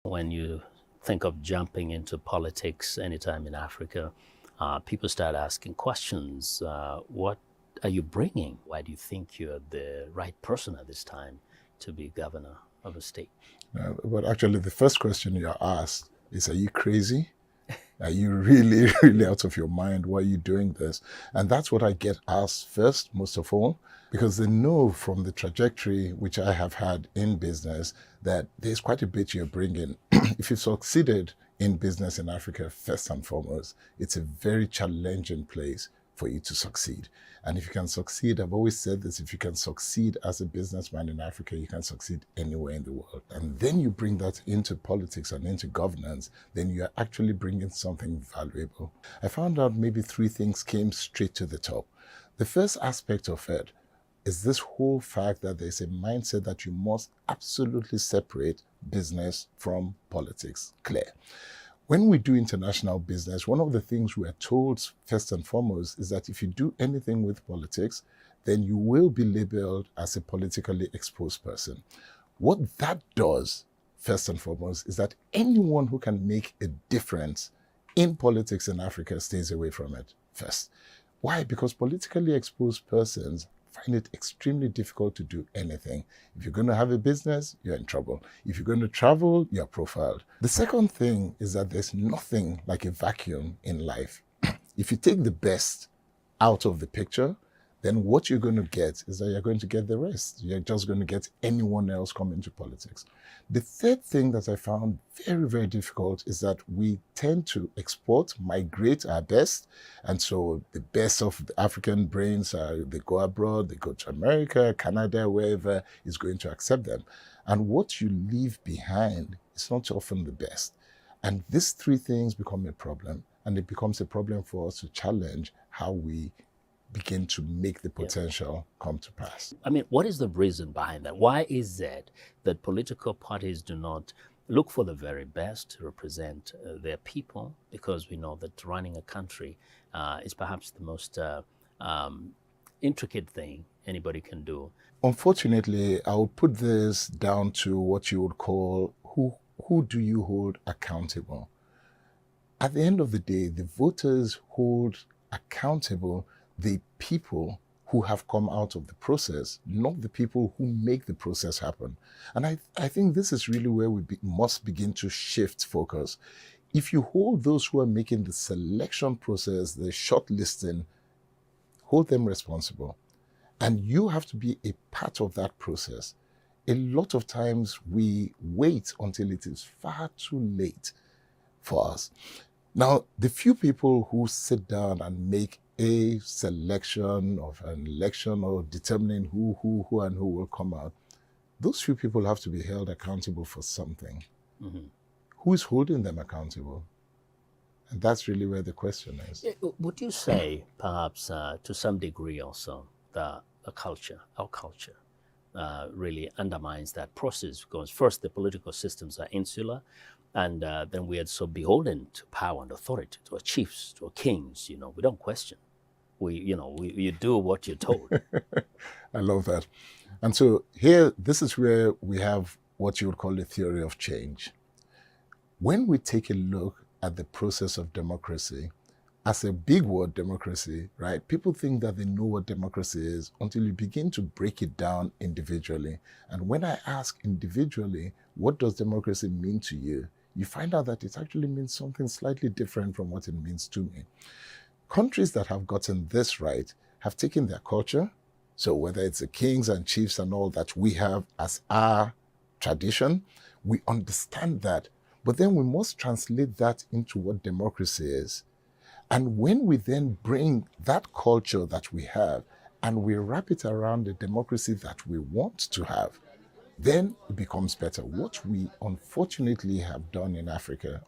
When you think of jumping into politics anytime in Africa, people start asking questions. What are you bringing? Why do you think you're the right person at this time to be governor of a state? But actually, the first question you're asked is, are you crazy? Are you really, really out of your mind? Why are you doing this? And that's what I get asked first, most of all, because they know from the trajectory which I have had in business that there's quite a bit you're bringing. If you've succeeded in business in Africa, first and foremost, it's a very challenging place for you to succeed. And if you can succeed, I've always said this, if you can succeed as a businessman in Africa, you can succeed anywhere in the world. And then you bring that into politics and into governance, then you're actually bringing something valuable. I found out maybe three things came straight to the top. The first aspect of it is this whole fact that there's a mindset that you must absolutely separate business from politics. Clear. When we do international business, one of the things we are told first and foremost is that if you do anything with politics, then you will be labeled as a politically exposed person. What that does, first and foremost, is that anyone who can make a difference in politics in Africa stays away from it first. Why? Because politically exposed persons find it extremely difficult to do anything. If you're going to have a business, you're in trouble. If you're going to travel, you're profiled. The second thing is that there's nothing like a vacuum in life. If you take the best out of the picture, then what you're going to get is that you're going to get the rest. You're just going to get anyone else come into politics. The third thing that I found very, very difficult is that we tend to export, migrate our best. And so the best of the African brains, they go abroad, they go to America, Canada, wherever is going to accept them. And what you leave behind is not often the best. And these three things become a problem. And it becomes a problem for us to challenge how we begin to make the potential come to pass. I mean, what is the reason behind that? Why is it that political parties do not look for the very best to represent their people? Because we know that running a country is perhaps the most intricate thing anybody can do. Unfortunately, I would put this down to what you would call who do you hold accountable? At the end of the day, the voters hold accountable the people who have come out of the process, not the people who make the process happen. And I think this is really where we must begin to shift focus. If you hold those who are making the selection process, the shortlisting, hold them responsible. And you have to be a part of that process. A lot of times we wait until it is far too late for us. Now, the few people who sit down and make a selection of an election or determining who and who will come out, those few people have to be held accountable for something. Mm-hmm. Who is holding them accountable? And that's really where the question is. Would you say, perhaps to some degree also, that our culture, really undermines that process? Because first, the political systems are insular, and then we are so beholden to power and authority, to our chiefs, to our kings. We don't question. You do what you're told. I love that. And so here, this is where we have what you would call the theory of change. When we take a look at the process of democracy, as a big word, democracy, right? People think that they know what democracy is until you begin to break it down individually. And when I ask individually, what does democracy mean to you? You find out that it actually means something slightly different from what it means to me. Countries that have gotten this right have taken their culture. So whether it's the kings and chiefs and all that we have as our tradition, we understand that. But then we must translate that into what democracy is. And when we then bring that culture that we have and we wrap it around the democracy that we want to have, then it becomes better. What we unfortunately have done in Africa,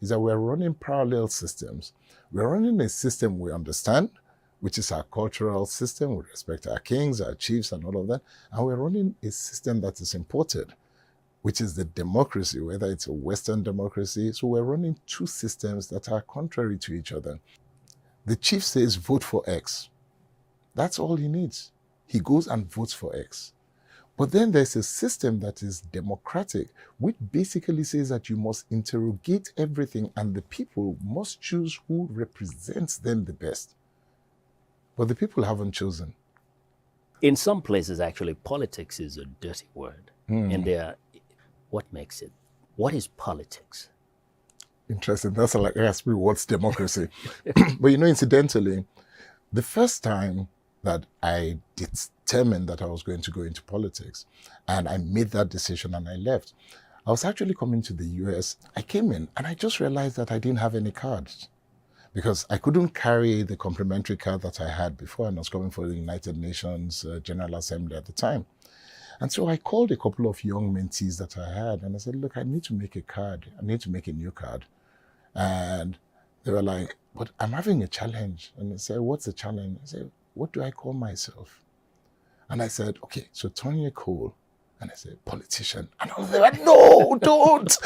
is that we're running parallel systems. We're running a system we understand, which is our cultural system with respect to our kings, our chiefs, and all of that. And we're running a system that is imported, which is the democracy, whether it's a Western democracy. So we're running two systems that are contrary to each other. The chief says, vote for X. That's all he needs. He goes and votes for X. But then there's a system that is democratic, which basically says that you must interrogate everything and the people must choose who represents them the best. But the people haven't chosen. In some places, actually, politics is a dirty word. And what makes it? What is politics? Interesting. That's like ask me what's democracy. But incidentally, the first time that I determined that I was going to go into politics and I made that decision and I left, I was actually coming to the US. I came in and I just realized that I didn't have any cards because I couldn't carry the complimentary card that I had before, and I was coming for the United Nations General Assembly at the time. And so I called a couple of young mentees that I had and I said, look, I need to make a card. I need to make a new card. And they were like, but I'm having a challenge. And I said, what's the challenge? I said, what do I call myself? And I said, okay, so Tonya Cole. And I said, politician. And all of them were like, no, don't.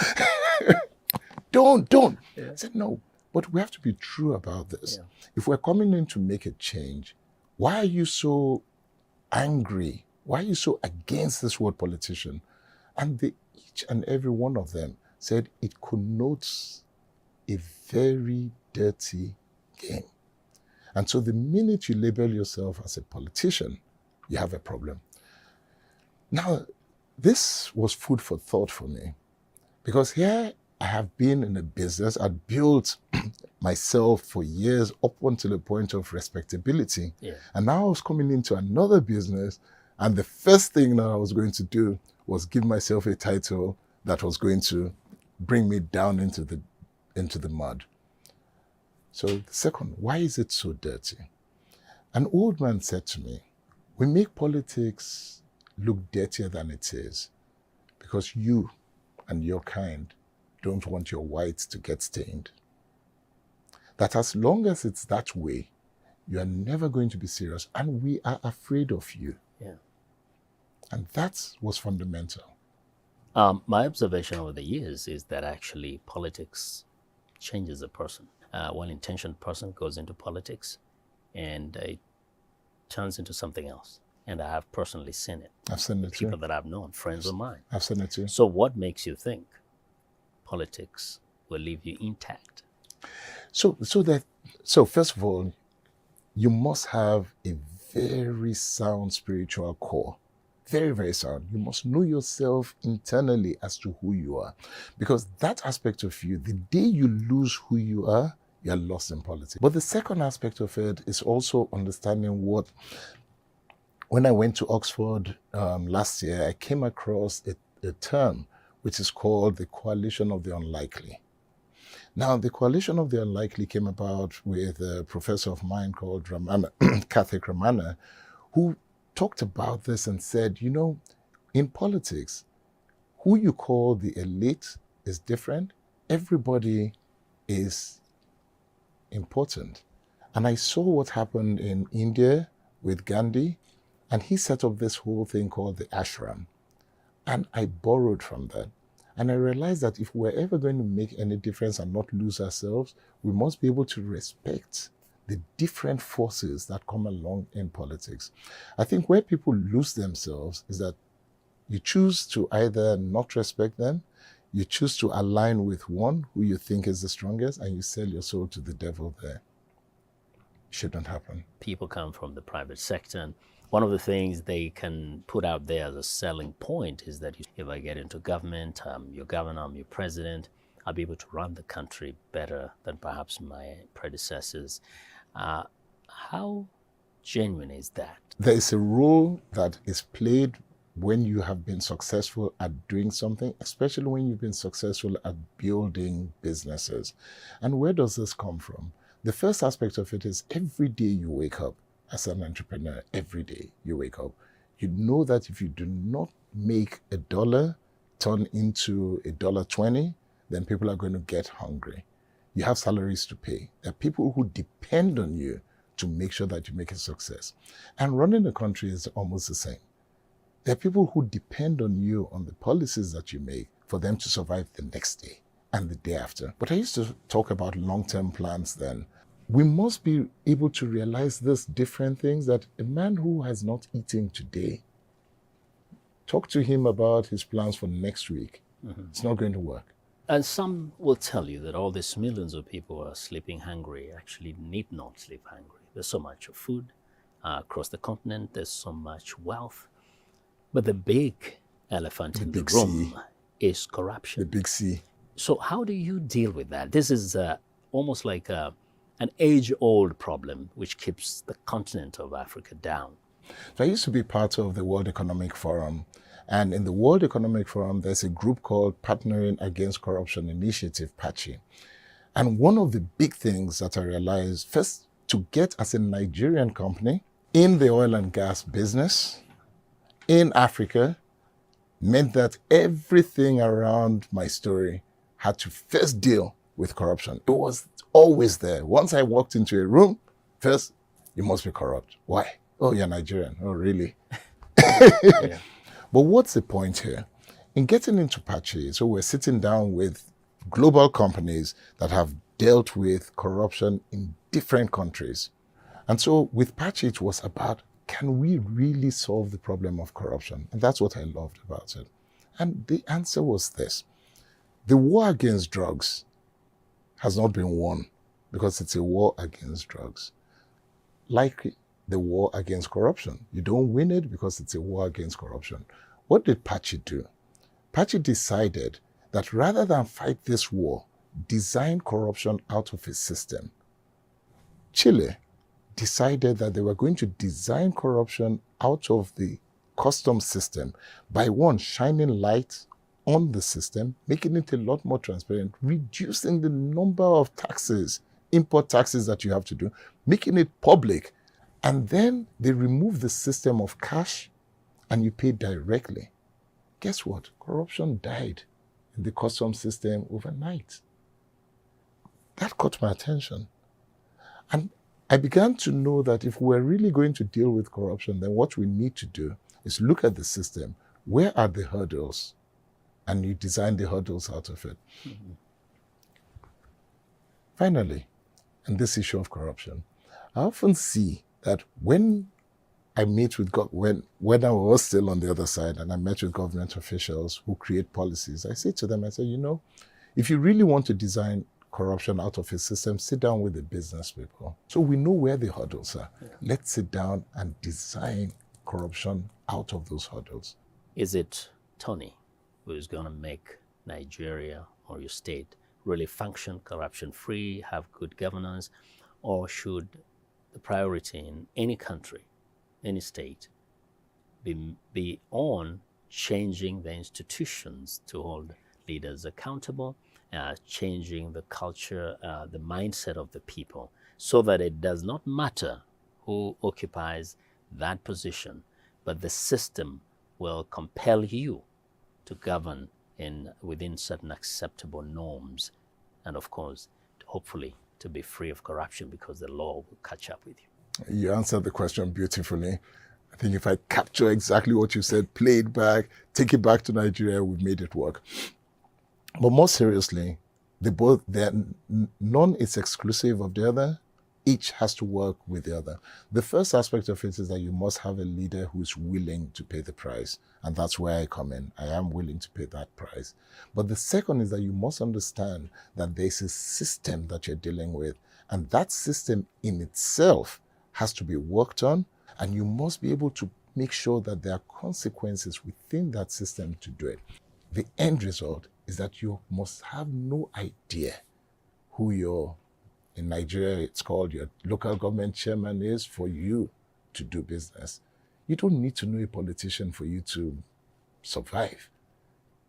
don't. Yeah. I said, no, but we have to be true about this. Yeah. If we're coming in to make a change, why are you so angry? Why are you so against this word politician? And each and every one of them said it connotes a very dirty game. And so the minute you label yourself as a politician, you have a problem. Now, this was food for thought for me, because here I have been in a business. I'd built myself for years up until a point of respectability. Yeah. And now I was coming into another business, and the first thing that I was going to do was give myself a title that was going to bring me down into the mud. So the second, why is it so dirty? An old man said to me, we make politics look dirtier than it is because you and your kind don't want your whites to get stained. That as long as it's that way, you are never going to be serious, and we are afraid of you. Yeah. And that was fundamental. My observation over the years is that actually politics changes a person. Well-intentioned person goes into politics and it turns into something else. And I have personally seen it. I've seen it too. People that I've known, friends of mine. I've seen it too. So what makes you think politics will leave you intact? So first of all, you must have a very sound spiritual core. Very, very sound. You must know yourself internally as to who you are. Because that aspect of you, the day you lose who you are lost in politics. But the second aspect of it is also understanding when I went to Oxford last year, I came across a term which is called the coalition of the unlikely. Now, the coalition of the unlikely came about with a professor of mine called Karthik Ramana, who talked about this and said, in politics, who you call the elite is different. Everybody is important. And I saw what happened in India with Gandhi, and he set up this whole thing called the ashram. And I borrowed from that. And I realized that if we're ever going to make any difference and not lose ourselves, we must be able to respect the different forces that come along in politics. I think where people lose themselves is that you choose to either not respect them, you choose to align with one who you think is the strongest, and you sell your soul to the devil there. Shouldn't happen. People come from the private sector, and one of the things they can put out there as a selling point is that if I get into government, I'm your governor, I'm your president, I'll be able to run the country better than perhaps my predecessors. How genuine is that? There is a role that is played when you have been successful at doing something, especially when you've been successful at building businesses. And where does this come from? The first aspect of it is every day you wake up as an entrepreneur, every day you wake up, you know that if you do not make $1 turn into $1.20, then people are going to get hungry. You have salaries to pay. There are people who depend on you to make sure that you make a success. And running a country is almost the same. There are people who depend on you, on the policies that you make, for them to survive the next day and the day after. But I used to talk about long-term plans then. We must be able to realize these different things, that a man who has not eaten today Talk to him about his plans for next week. It's not going to work. And some will tell you that all these millions of people who are sleeping hungry actually need not sleep hungry. There's so much of food across the continent. There's so much wealth. But the big elephant in the big room C. is corruption. The big C. So how do you deal with that? This is almost like an age-old problem which keeps the continent of Africa down. So I used to be part of the World Economic Forum. And in the World Economic Forum, there's a group called Partnering Against Corruption Initiative, PACI. And one of the big things that I realized, first, to get as a Nigerian company in the oil and gas business in Africa meant that everything around my story had to first deal with corruption. It was always there. Once I walked into a room, first, you must be corrupt. Why? Oh, you're Nigerian. Oh, really? Yeah. But what's the point here? In getting into PACI, so we're sitting down with global companies that have dealt with corruption in different countries. And so with PACI, it was about, can we really solve the problem of corruption? And that's what I loved about it. And the answer was this. The war against drugs has not been won because it's a war against drugs. Like the war against corruption. You don't win it because it's a war against corruption. What did PACI do? PACI decided that rather than fight this war, design corruption out of a system. Chile decided that they were going to design corruption out of the customs system by one, shining light on the system, making it a lot more transparent, reducing the number of taxes, import taxes that you have to do, making it public. And then they removed the system of cash and you pay directly. Guess what? Corruption died in the customs system overnight. That caught my attention. And I began to know that if we're really going to deal with corruption, then what we need to do is look at the system. Where are the hurdles? And you design the hurdles out of it. Mm-hmm. Finally, in this issue of corruption, I often see that when I meet with when I was still on the other side and I met with government officials who create policies, I say to them, I say, if you really want to design corruption out of a system, sit down with the business people. So we know where the hurdles are. Yeah. Let's sit down and design corruption out of those hurdles. Is it Tony who is going to make Nigeria or your state really function corruption-free, have good governance, or should the priority in any country, any state, be on changing the institutions to hold leaders accountable, changing the culture, the mindset of the people, so that it does not matter who occupies that position, but the system will compel you to govern within certain acceptable norms, and of course, hopefully, to be free of corruption, because the law will catch up with you. You answered the question beautifully. I think if I capture exactly what you said, play it back, take it back to Nigeria, we've made it work. But more seriously, none is exclusive of the other. Each has to work with the other. The first aspect of it is that you must have a leader who is willing to pay the price. And that's where I come in. I am willing to pay that price. But the second is that you must understand that there's a system that you're dealing with. And that system in itself has to be worked on. And you must be able to make sure that there are consequences within that system to do it. The end result is that you must have no idea who in Nigeria, it's called your local government chairman is for you to do business. You don't need to know a politician for you to survive.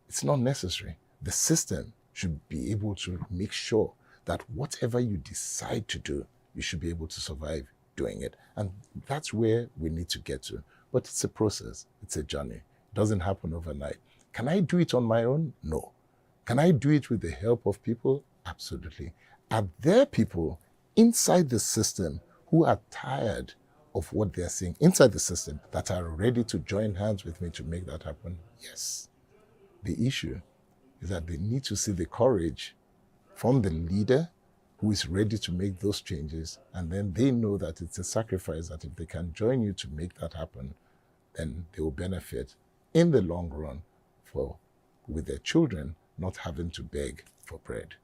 It's not necessary. The system should be able to make sure that whatever you decide to do, you should be able to survive doing it. And that's where we need to get to. But it's a process. It's a journey. It doesn't happen overnight. Can I do it on my own? No. Can I do it with the help of people? Absolutely. Are there people inside the system who are tired of what they're seeing inside the system that are ready to join hands with me to make that happen? Yes. The issue is that they need to see the courage from the leader who is ready to make those changes, and then they know that it's a sacrifice, that if they can join you to make that happen, then they will benefit in the long run, for with their children not having to beg for bread.